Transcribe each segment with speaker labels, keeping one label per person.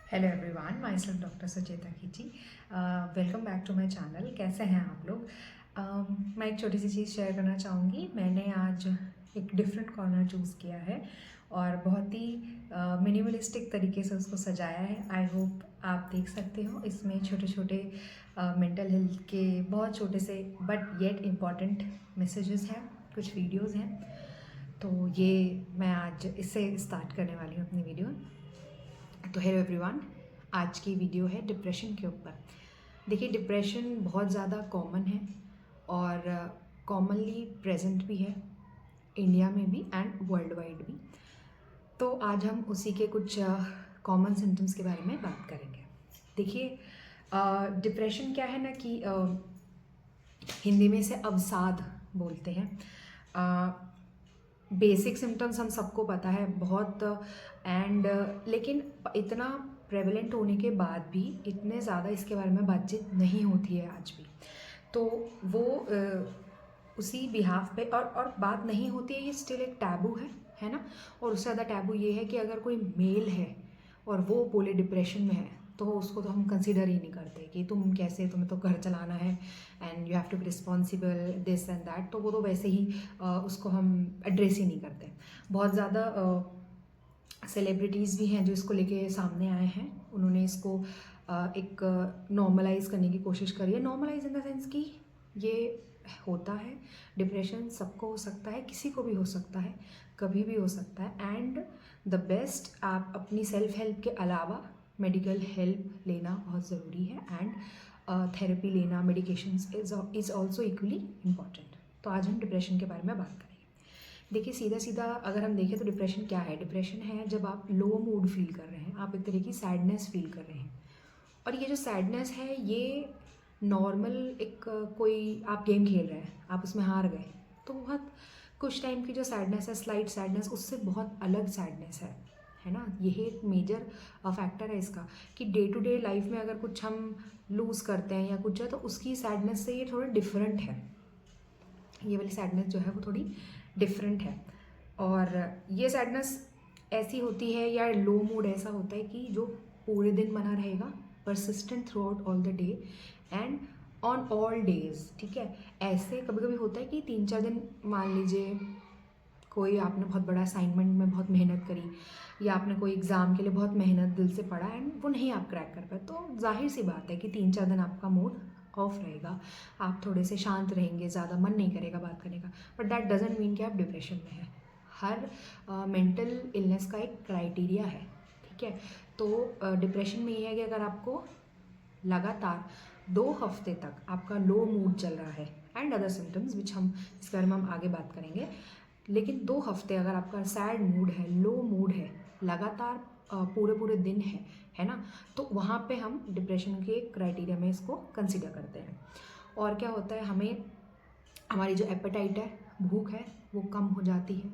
Speaker 1: Hello everyone, myself doctor Sucheta Khichi. Welcome back to my channel. कैसे हैं आप लोग? मैं एक छोटी सी चीज़ शेयर करना चाहूँगी। मैंने आज एक डिफरेंट कॉर्नर चूज़ किया है और बहुत ही मिनिमलिस्टिक तरीके से उसको सजाया है। आई होप आप देख सकते हो। इसमें छोटे छोटे मेंटल हेल्थ के बहुत छोटे से बट येट इम्पॉर्टेंट मैसेजेस हैं, कुछ वीडियोज़ हैं। तो ये मैं आज इससे स्टार्ट करने वाली हूँ अपनी वीडियो। तो हेलो एवरीवन, आज की वीडियो है डिप्रेशन के ऊपर। देखिए, डिप्रेशन बहुत ज़्यादा कॉमन है और कॉमनली प्रेजेंट भी है इंडिया में भी एंड वर्ल्ड वाइड भी। तो आज हम उसी के कुछ कॉमन सिम्टम्स के बारे में बात करेंगे। देखिए, डिप्रेशन क्या है ना कि हिंदी में इसे अवसाद बोलते हैं। बेसिक सिम्टम्स हम सबको पता है बहुत एंड लेकिन इतना प्रेवलेंट होने के बाद भी इतने ज़्यादा इसके बारे में बातचीत नहीं होती है आज भी। तो वो उसी बिहाफ पे और बात नहीं होती है, ये स्टिल एक टैबू है ना। और उससे ज़्यादा टैबू ये है कि अगर कोई मेल है और वो बोले डिप्रेशन में है तो उसको तो हम कंसिडर ही नहीं करते कि तुम कैसे, तुम्हें तो घर चलाना है and you have to be responsible this and that. तो वो तो वैसे ही उसको हम एड्रेस ही नहीं करते। बहुत ज़्यादा सेलिब्रिटीज़ भी हैं जो इसको लेके सामने आए हैं। उन्होंने इसको एक नॉर्मलाइज करने की कोशिश करी है। नॉर्मलाइज इन द सेंस कि ये होता है, डिप्रेशन सबको हो सकता है, किसी को भी हो सकता है, कभी भी हो सकता है। एंड द बेस्ट, आप अपनी सेल्फ हेल्प के अलावा मेडिकल हेल्प लेना बहुत ज़रूरी है एंड थेरेपी लेना, medications is also equally important. तो आज हम डिप्रेशन के बारे में बात करेंगे। देखिए, सीधा सीधा अगर हम देखें तो डिप्रेशन क्या है? डिप्रेशन है जब आप लो मूड फील कर रहे हैं, आप एक तरह की सैडनेस फील कर रहे हैं। और ये जो सैडनेस है ये नॉर्मल एक कोई आप गेम खेल रहे हैं, आप उसमें हार गए तो बहुत कुछ टाइम की जो सैडनेस है, स्लाइट सैडनेस, उससे बहुत अलग सैडनेस है ना। यही एक मेजर फैक्टर है इसका कि डे टू डे लाइफ में अगर कुछ हम लूज़ करते हैं या कुछ है तो उसकी सैडनेस से ये थोड़ा डिफरेंट है। ये वाली सैडनेस जो है वो थोड़ी डिफरेंट है। और ये सैडनेस ऐसी होती है या लो मूड ऐसा होता है कि जो पूरे दिन बना रहेगा, persistent through out all the day and on all days. ठीक है, ऐसे कभी कभी होता है कि 3-4 दिन, मान लीजिए कोई आपने बहुत बड़ा असाइनमेंट में बहुत मेहनत करी या आपने कोई एग्ज़ाम के लिए बहुत मेहनत दिल से पढ़ा एंड वो नहीं आप क्रैक कर पाए, तो जाहिर सी बात है कि 3-4 दिन आपका मूड ऑफ रहेगा, आप थोड़े से शांत रहेंगे, ज़्यादा मन नहीं करेगा बात करने का। बट दैट डजेंट मीन कि आप डिप्रेशन में हैं। हर मेंटल इलनेस का एक क्राइटेरिया है। ठीक है, तो डिप्रेशन में ये है कि अगर आपको लगातार 2 हफ्ते तक आपका लो मूड चल रहा है एंड अदर सिम्टम्स विच हम इसके बारे में हम आगे बात करेंगे, लेकिन 2 हफ्ते अगर आपका सैड मूड है, लो मूड है, लगातार पूरे पूरे दिन है ना, तो वहाँ पे हम डिप्रेशन के क्राइटेरिया में इसको कंसिडर करते हैं। और क्या होता है, हमें हमारी जो एपेटाइट है, भूख है, वो कम हो जाती है,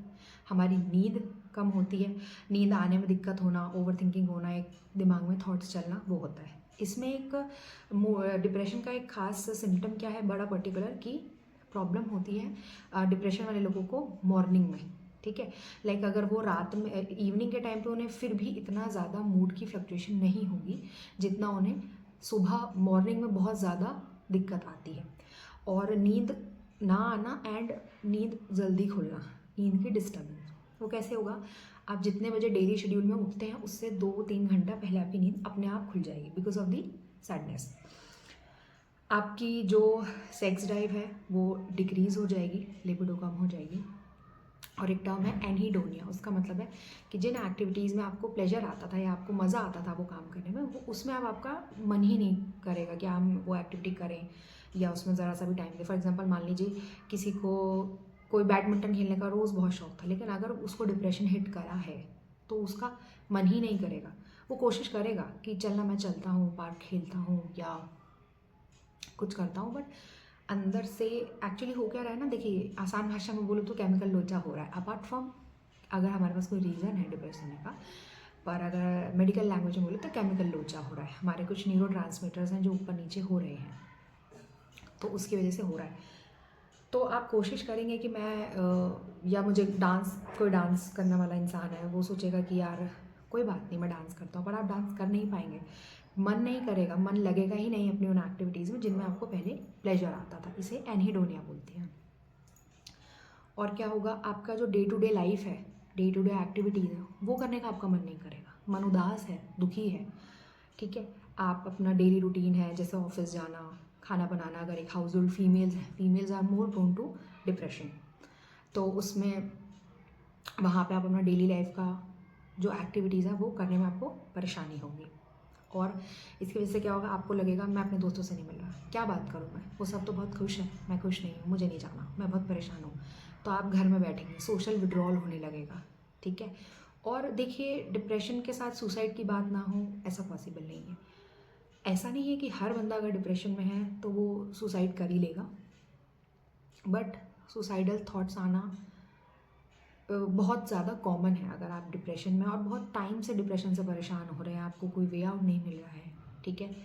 Speaker 1: हमारी नींद कम होती है, नींद आने में दिक्कत होना, ओवर थिंकिंग होना, एक दिमाग में थॉट्स चलना, वो होता है। इसमें एक डिप्रेशन का एक खास सिम्टम क्या है, बड़ा पर्टिकुलर, की प्रॉब्लम होती है डिप्रेशन वाले लोगों को मॉर्निंग में। ठीक है, लाइक अगर वो रात में इवनिंग के टाइम पे उन्हें फिर भी इतना ज़्यादा मूड की फ्लक्चुएशन नहीं होगी जितना उन्हें सुबह मॉर्निंग में बहुत ज़्यादा दिक्कत आती है। और नींद ना आना एंड नींद जल्दी खुलना, नींद की डिस्टर्बेंस, वो कैसे होगा? आप जितने बजे डेली शेड्यूल में उठते हैं उससे 2-3 घंटा पहले आपकी नींद अपने आप खुल जाएगी बिकॉज ऑफ दी सैडनेस। आपकी जो सेक्स ड्राइव है वो डिक्रीज़ हो जाएगी, लिबिडो कम हो जाएगी। और एक टर्म है एनहीडोनिया, उसका मतलब है कि जिन एक्टिविटीज़ में आपको प्लेजर आता था या आपको मज़ा आता था वो काम करने में, वो उसमें अब आपका मन ही नहीं करेगा कि हम वो एक्टिविटी करें या उसमें ज़रा सा भी टाइम दें। फॉर एग्जांपल, मान लीजिए किसी को कोई बैडमिंटन खेलने का रोज़ बहुत शौक था, लेकिन अगर उसको डिप्रेशन हिट करा है तो उसका मन ही नहीं करेगा। वो कोशिश करेगा कि चलना, मैं चलता हूँ, पार्क खेलता हूँ या कुछ करता हूँ, बट अंदर से एक्चुअली हो क्या रहा है ना। देखिए, आसान भाषा में बोलो तो केमिकल लोचा हो रहा है। अपार्ट फ्रॉम अगर हमारे पास कोई रीज़न है डिप्रेस होने का, पर अगर मेडिकल लैंग्वेज में बोले तो केमिकल लोचा हो रहा है। हमारे कुछ न्यूरो ट्रांसमीटर्स हैं जो ऊपर नीचे हो रहे हैं, तो उसकी वजह से हो रहा है। तो आप कोशिश करेंगे कि मैं या मुझे कोई डांस करने वाला इंसान है, वो सोचेगा कि यार कोई बात नहीं, मैं डांस करता हूँ, पर आप डांस कर नहीं पाएंगे, मन नहीं करेगा, मन लगेगा ही नहीं अपनी उन एक्टिविटीज़ में जिनमें आपको पहले प्लेजर आता था। इसे एनहीडोनिया बोलते हैं। और क्या होगा, आपका जो डे टू डे लाइफ है, डे टू डे एक्टिविटीज़ है, वो करने का आपका मन नहीं करेगा, मन उदास है, दुखी है, ठीक है। आप अपना डेली रूटीन है, जैसे ऑफिस जाना, खाना बनाना, अगर एक household females are more prone to depression, तो उसमें वहाँ पे आप अपना डेली लाइफ का जो एक्टिविटीज़ है वो करने में आपको परेशानी होगी। और इसकी वजह से क्या होगा, आपको लगेगा मैं अपने दोस्तों से नहीं मिल रहा, क्या बात करूँ मैं, वो सब तो बहुत खुश है, मैं खुश नहीं हूँ, मुझे नहीं जाना, मैं बहुत परेशान हूँ। तो आप घर में बैठेंगे, सोशल विड्रॉल होने लगेगा, ठीक है। और देखिए, डिप्रेशन के साथ सुसाइड की बात ना हो, ऐसा पॉसिबल नहीं है। ऐसा नहीं है कि हर बंदा अगर डिप्रेशन में है तो वो सुसाइड कर ही लेगा, बट सुसाइडल थॉट्स आना बहुत ज़्यादा कॉमन है अगर आप डिप्रेशन में और बहुत टाइम से डिप्रेशन से परेशान हो रहे हैं, आपको कोई वे आउट नहीं मिल रहा है, ठीक है।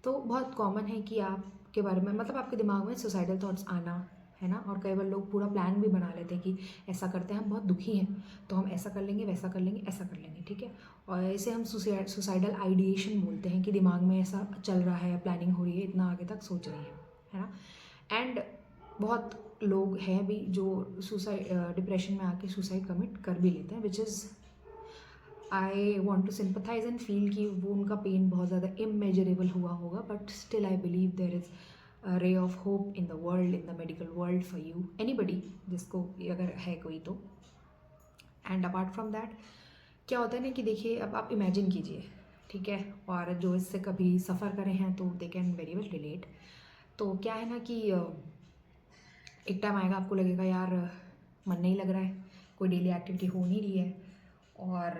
Speaker 1: तो बहुत कॉमन है कि आपके बारे में, मतलब आपके दिमाग में सुसाइडल थॉट्स आना, है ना। और कई बार लोग पूरा प्लान भी बना लेते हैं कि ऐसा करते हैं, हम बहुत दुखी हैं तो हम ऐसा कर लेंगे, वैसा कर लेंगे, ऐसा कर लेंगे, ठीक है। और इसे हम सुसाइडल आइडिएशन बोलते हैं कि दिमाग में ऐसा चल रहा है, प्लानिंग हो रही है, इतना आगे तक सोच रही है ना। एंड बहुत लोग हैं भी जो सुसाइड डिप्रेशन में आके सुसाइड कमिट कर भी लेते हैं, which is I want to sympathise and feel कि वो उनका पेन बहुत ज़्यादा इमेजरेबल हुआ होगा, but still I believe there is a ray of hope in the world, in the medical world for you, anybody जिसको अगर है कोई तो। एंड अपार्ट फ्रॉम दैट क्या होता है ना कि देखिए, अब आप इमेजिन कीजिए, ठीक है, और जो इससे कभी सफ़र करे हैं तो they can very well relate. तो क्या है ना कि एक टाइम आएगा आपको लगेगा यार मन नहीं लग रहा है, कोई डेली एक्टिविटी हो नहीं रही है, और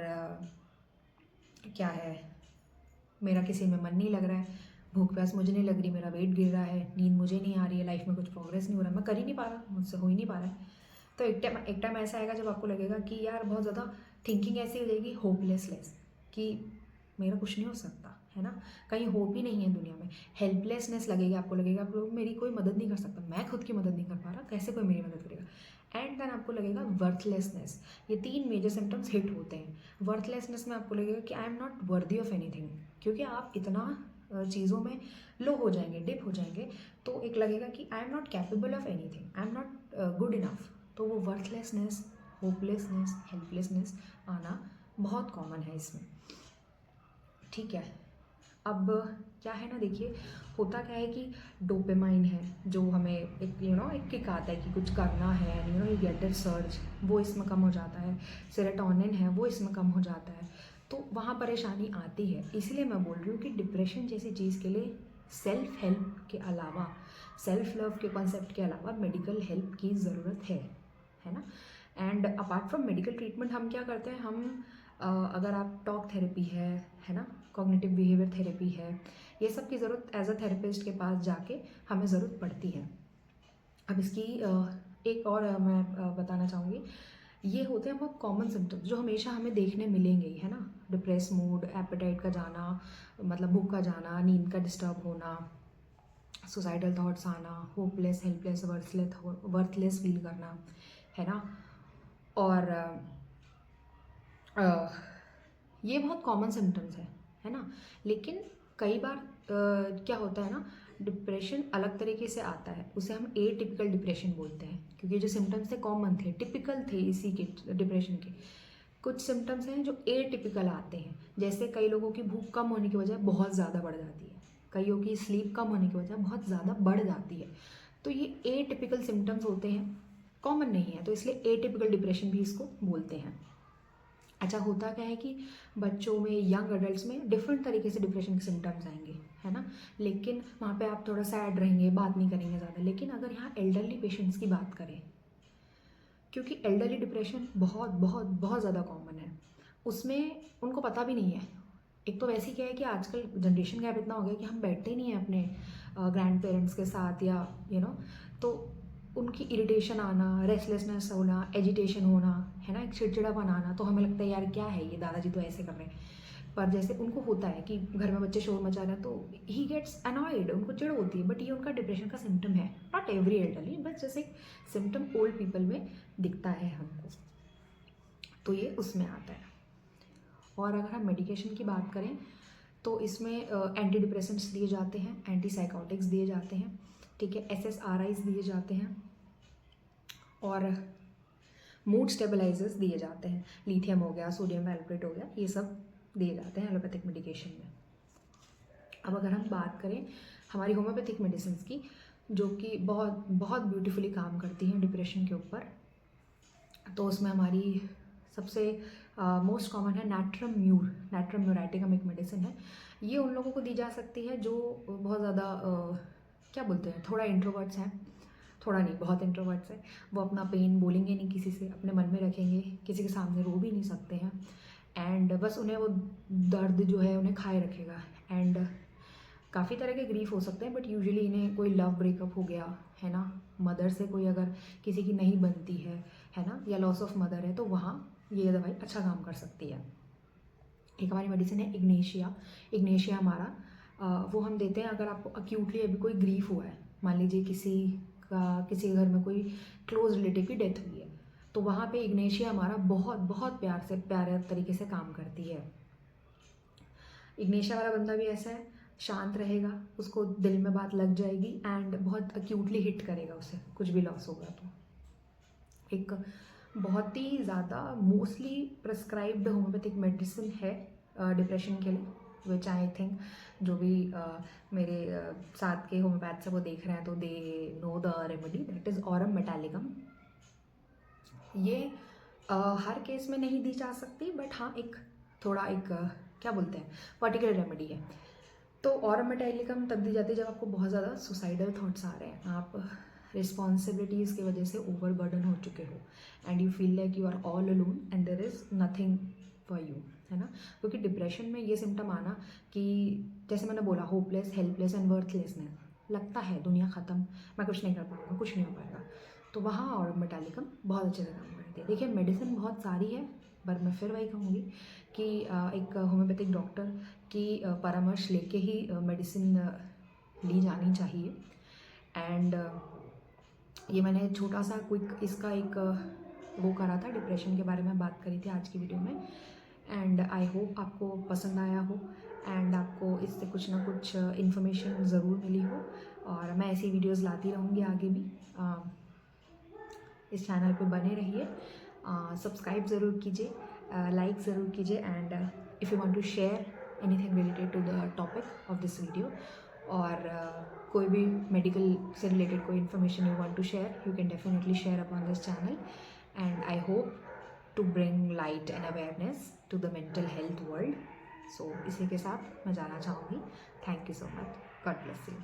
Speaker 1: क्या है, मेरा किसी में मन नहीं लग रहा है, भूख प्यास मुझे नहीं लग रही, मेरा वेट गिर रहा है, नींद मुझे नहीं आ रही है, लाइफ में कुछ प्रोग्रेस नहीं हो रहा, मैं कर ही नहीं पा रहा, मुझसे हो ही नहीं पा रहा है। तो एक टाइम ऐसा आएगा जब आपको लगेगा कि यार बहुत ज़्यादा थिंकिंग ऐसी हो जाएगी, होपलेसनेस, कि मेरा कुछ नहीं हो सकता, है ना, कहीं होप ही नहीं है दुनिया में। हेल्पलेसनेस लगेगी, आपको लगेगा आप लोग मेरी कोई मदद नहीं कर सकता, मैं खुद की मदद नहीं कर पा रहा, कैसे कोई मेरी मदद करेगा। एंड देन आपको लगेगा वर्थलेसनेस। ये 3 मेजर सिम्टम्स हिट होते हैं। वर्थलेसनेस में आपको लगेगा कि I am not worthy of anything, क्योंकि आप इतना चीज़ों में लो हो जाएंगे, डिप हो जाएंगे, तो एक लगेगा कि I am not capable of anything, I am not good enough. तो वो वर्थलेसनेस, होपलेसनेस, हेल्पलेसनेस आना बहुत कॉमन है इसमें, ठीक है। अब क्या है ना, देखिए होता क्या है कि डोपामाइन है जो हमें एक एक किक आता है कि कुछ करना है, यू गेट दैट सर्ज, वो इसमें कम हो जाता है। सेरोटोनिन है वो इसमें कम हो जाता है, तो वहाँ परेशानी आती है। इसलिए मैं बोल रही हूँ कि डिप्रेशन जैसी चीज़ के लिए सेल्फ हेल्प के अलावा, सेल्फ लव के कॉन्सेप्ट के अलावा मेडिकल हेल्प की ज़रूरत है ना। And apart from medical treatment हम क्या करते हैं, हम अगर आप टॉक थेरेपी है ना, कॉग्निटिव बिहेवियर थेरेपी है, ये सब की ज़रूरत एज अ थेरेपिस्ट के पास जाके हमें ज़रूरत पड़ती है। अब इसकी एक और मैं बताना चाहूँगी, ये होते हैं बहुत कॉमन सिम्टम्स जो हमेशा हमें देखने मिलेंगे, है ना। डिप्रेस मूड, एपेटाइट का जाना, मतलब भूख का जाना, नींद का डिस्टर्ब होना, सुसाइडल थॉट्स आना, होपलेस, हेल्पलेस, वर्थलेस फील करना, है ना। और ये बहुत कॉमन सिम्टम्स है ना। लेकिन कई बार क्या होता है ना, डिप्रेशन अलग तरीके से आता है, उसे हम ए टिपिकल डिप्रेशन बोलते हैं, क्योंकि जो सिम्टम्स थे कॉमन थे, टिपिकल थे इसी के डिप्रेशन के। कुछ सिम्टम्स हैं जो ए टिपिकल आते हैं, जैसे कई लोगों की भूख कम होने की वजह बहुत ज़्यादा बढ़ जाती है, कईयों की स्लीप कम होने की वजह बहुत ज़्यादा बढ़ जाती है। तो ये ए टिपिकल सिम्टम्स होते हैं, कॉमन नहीं है, तो इसलिए ए टिपिकल डिप्रेशन भी इसको बोलते हैं। अच्छा, होता क्या है कि बच्चों में, यंग अडल्ट में डिफरेंट तरीके से डिप्रेशन के सिम्टम्स आएंगे, है ना। लेकिन वहाँ पे आप थोड़ा सैड रहेंगे, बात नहीं करेंगे ज़्यादा। लेकिन अगर यहाँ एल्डरली पेशेंट्स की बात करें, क्योंकि एल्डरली डिप्रेशन बहुत बहुत बहुत ज़्यादा कॉमन है, उसमें उनको पता भी नहीं है। एक तो वैसे ही क्या है कि आजकल जनरेशन गैप इतना हो गया कि हम बैठते ही नहीं हैं अपने ग्रैंड पेरेंट्स के साथ, या तो उनकी इरिटेशन आना, रेस्टलेसनेस होना, एजिटेशन होना, है ना, एक चिड़चिड़ापन आना, तो हमें लगता है यार क्या है ये, दादाजी तो ऐसे कर रहे हैं। पर जैसे उनको होता है कि घर में बच्चे शोर मचा रहे हैं, तो ही गेट्स अनॉयड, उनको चिड़ होती है, बट ये उनका डिप्रेशन का सिम्टम है। नॉट एवरी एल्डरली, बट जैसे सिम्टम ओल्ड पीपल में दिखता है हमको, तो ये उसमें आता है। और अगर हम मेडिकेशन की बात करें तो इसमें एंटी डिप्रेसेंट्स दिए जाते हैं, एंटी साइकोटिक्स दिए जाते हैं, ठीक है, SSRIs दिए जाते हैं और मूड स्टेबलाइजर्स दिए जाते हैं। लिथियम हो गया, सोडियम वैल्प्रेट हो गया, ये सब दिए जाते हैं एलोपैथिक मेडिकेशन में। अब अगर हम बात करें हमारी होम्योपैथिक मेडिसिन की, जो कि बहुत बहुत ब्यूटीफुली काम करती हैं डिप्रेशन के ऊपर, तो उसमें हमारी सबसे मोस्ट कॉमन है नैट्रम म्यूर। नैट्रम म्यूराइटिकम एक मेडिसिन है। ये उन लोगों को दी जा सकती है जो बहुत ज़्यादा क्या बोलते हैं, थोड़ा इंट्रोवर्ट्स हैं, थोड़ा नहीं बहुत इंट्रोवर्ट्स हैं। वो अपना पेन बोलेंगे नहीं किसी से, अपने मन में रखेंगे, किसी के सामने रो भी नहीं सकते हैं, एंड बस उन्हें वो दर्द जो है उन्हें खाए रखेगा। एंड काफ़ी तरह के ग्रीफ हो सकते हैं, बट यूजुअली इन्हें कोई लव ब्रेकअप हो गया है ना, मदर से कोई अगर किसी की नहीं बनती है ना, या लॉस ऑफ मदर है, तो वहाँ ये दवाई अच्छा काम कर सकती है। एक हमारी मेडिसिन है इग्नेशिया। इग्नेशिया हमारा वो हम देते हैं अगर आपको अक्यूटली अभी कोई ग्रीफ हुआ है, मान लीजिए किसी के घर में कोई क्लोज रिलेटिव की डेथ हुई है, तो वहाँ पे इग्नेशिया हमारा बहुत बहुत प्यारे तरीके से काम करती है। इग्नेशिया वाला बंदा भी ऐसा है, शांत रहेगा, उसको दिल में बात लग जाएगी एंड बहुत अक्यूटली हिट करेगा उसे, कुछ भी लॉस होगा तो। एक बहुत ही ज़्यादा मोस्टली प्रिस्क्राइब्ड होम्योपैथिक मेडिसिन है डिप्रेशन के लिए, विच आई थिंक जो भी मेरे साथ के होम्योपैथ्स है वो देख रहे हैं तो they know the remedy, that is Aurum metallicum. ये हर केस में नहीं दी जा सकती, बट हाँ एक थोड़ा एक क्या बोलते हैं पर्टिकुलर रेमेडी है। तो ऑरम मेटालिकम तब दी जाती है जब आपको बहुत ज़्यादा सुसाइडल थॉट्स आ रहे हैं, आप रिस्पॉन्सिबिलिटीज़ की वजह से ओवरबर्डन हो चुके हो and you feel like you are all alone and there is nothing for you, है ना। क्योंकि डिप्रेशन में ये सिम्टम आना कि जैसे मैंने बोला होपलेस, हेल्पलेस एंड वर्थलेसनेस, लगता है दुनिया ख़त्म, मैं कुछ नहीं कर पाऊँगा, कुछ नहीं हो पाएगा, तो वहाँ ऑरम मेटालिकम बहुत अच्छे से काम करती है। देखिए मेडिसिन बहुत सारी है, पर मैं फिर वही कहूँगी कि एक होम्योपैथिक डॉक्टर की परामर्श लेके ही मेडिसिन ली जानी चाहिए। एंड ये मैंने छोटा सा क्विक इसका एक वो करा था, डिप्रेशन के बारे में बात करी थी आज की वीडियो में, एंड आई होप आपको पसंद आया हो एंड आपको इससे कुछ ना कुछ इन्फॉर्मेशन ज़रूर मिली हो। और मैं ऐसी वीडियोज़ लाती रहूँगी आगे भी। इस चैनल पे बने रहिए, सब्सक्राइब ज़रूर कीजिए, लाइक ज़रूर कीजिए, and if you want to share anything related to the topic of this video, और कोई भी मेडिकल से रिलेटेड कोई information you want to share, you can definitely share upon this channel, and I hope to bring light and awareness to the mental health world. So इसी के साथ मैं जाना चाहूँगी। Thank you so much, God bless you.